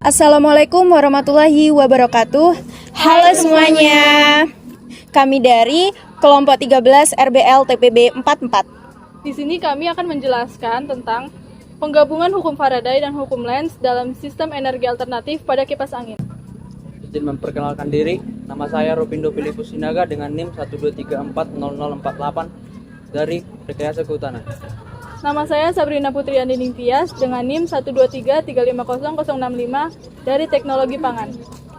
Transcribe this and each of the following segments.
Assalamualaikum warahmatullahi wabarakatuh. Halo semuanya. Kami dari kelompok 13 RBL TPB 44. Di sini kami akan menjelaskan tentang penggabungan hukum Faraday dan hukum Lenz dalam sistem energi alternatif pada kipas angin. Izin memperkenalkan diri, nama saya Rupindo Filipus Sinaga dengan NIM 123400048 dari Rekayasa Kehutanan. Nama saya Sabrina Putri Andinding Tias dengan NIM 123350065 dari Teknologi Pangan.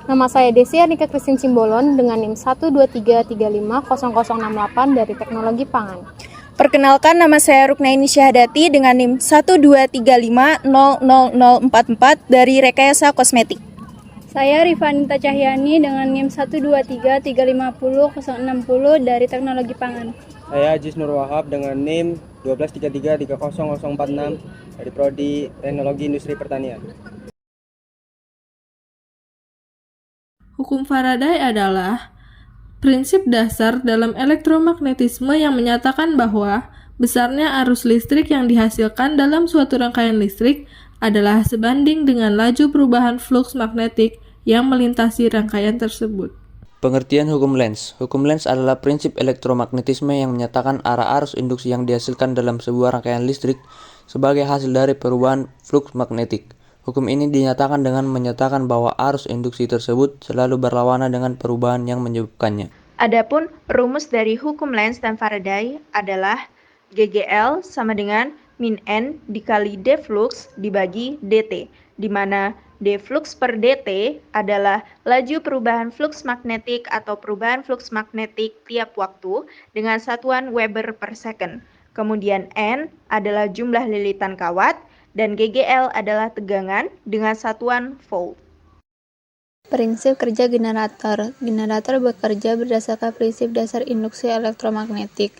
Nama saya Desi Anika Christine Simbolon dengan NIM 123350068 dari Teknologi Pangan. Perkenalkan, nama saya Ruknaini Syahdati dengan NIM 123500044 dari Rekayasa Kosmetik. Saya Rifanita Cahyani dengan NIM 123350060 dari Teknologi Pangan. Saya Ajis Nur Wahab dengan NIM 123330046 dari Prodi Teknologi Industri Pertanian. Hukum Faraday adalah prinsip dasar dalam elektromagnetisme yang menyatakan bahwa besarnya arus listrik yang dihasilkan dalam suatu rangkaian listrik adalah sebanding dengan laju perubahan fluks magnetik yang melintasi rangkaian tersebut. Pengertian hukum Lenz. Hukum Lenz adalah prinsip elektromagnetisme yang menyatakan arah arus induksi yang dihasilkan dalam sebuah rangkaian listrik sebagai hasil dari perubahan fluks magnetik. Hukum ini dinyatakan dengan menyatakan bahwa arus induksi tersebut selalu berlawanan dengan perubahan yang menyebabkannya. Adapun rumus dari hukum Lenz dan Faraday adalah GGL sama dengan min N dikali D flux dibagi DT, di mana D flux per DT adalah laju perubahan flux magnetik atau perubahan flux magnetik tiap waktu dengan satuan Weber per second. Kemudian N adalah jumlah lilitan kawat dan GGL adalah tegangan dengan satuan volt. Prinsip kerja generator. Generator bekerja berdasarkan prinsip dasar induksi elektromagnetik.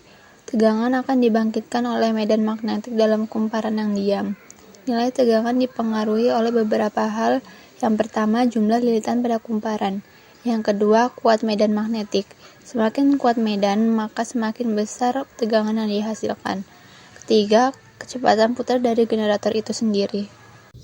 Tegangan akan dibangkitkan oleh medan magnetik dalam kumparan yang diam. Nilai tegangan dipengaruhi oleh beberapa hal. Yang pertama, jumlah lilitan pada kumparan. Yang kedua, kuat medan magnetik. Semakin kuat medan, maka semakin besar tegangan yang dihasilkan. Ketiga, kecepatan putar dari generator itu sendiri.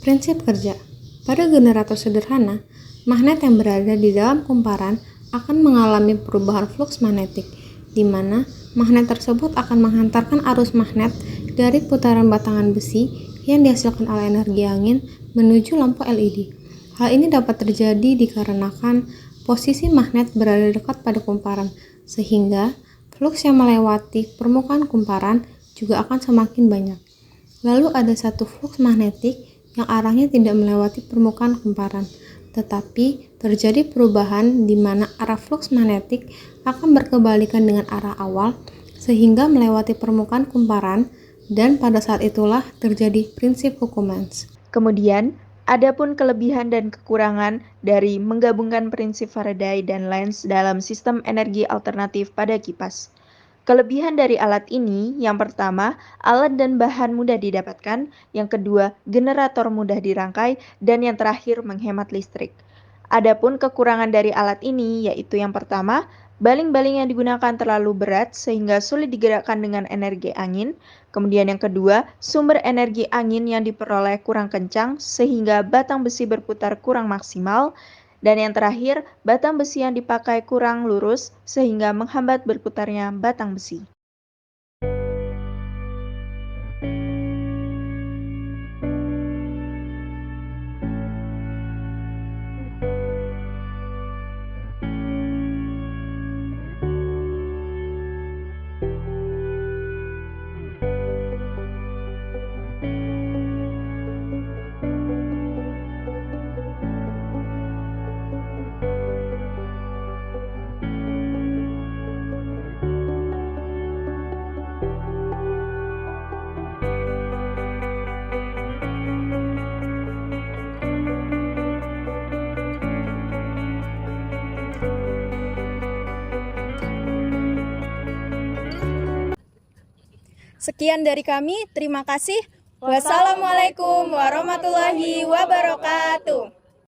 Prinsip kerja. Pada generator sederhana, magnet yang berada di dalam kumparan akan mengalami perubahan fluks magnetik, di mana magnet tersebut akan menghantarkan arus magnet dari putaran batangan besi yang dihasilkan oleh energi angin menuju lampu LED. Hal ini dapat terjadi dikarenakan posisi magnet berada dekat pada kumparan, sehingga fluks yang melewati permukaan kumparan juga akan semakin banyak. Lalu ada satu fluks magnetik yang arahnya tidak melewati permukaan kumparan, tetapi terjadi perubahan di mana arah fluks magnetik akan berkebalikan dengan arah awal sehingga melewati permukaan kumparan, dan pada saat itulah terjadi prinsip hukum Lenz. Kemudian, adapun kelebihan dan kekurangan dari menggabungkan prinsip Faraday dan Lenz dalam sistem energi alternatif pada kipas. Kelebihan dari alat ini, yang pertama, alat dan bahan mudah didapatkan, yang kedua, generator mudah dirangkai, dan yang terakhir, menghemat listrik. Adapun kekurangan dari alat ini, yaitu yang pertama, baling-baling yang digunakan terlalu berat sehingga sulit digerakkan dengan energi angin. Kemudian yang kedua, sumber energi angin yang diperoleh kurang kencang sehingga batang besi berputar kurang maksimal. Dan yang terakhir, batang besi yang dipakai kurang lurus sehingga menghambat berputarnya batang besi. Sekian dari kami, terima kasih. Wassalamualaikum warahmatullahi wabarakatuh.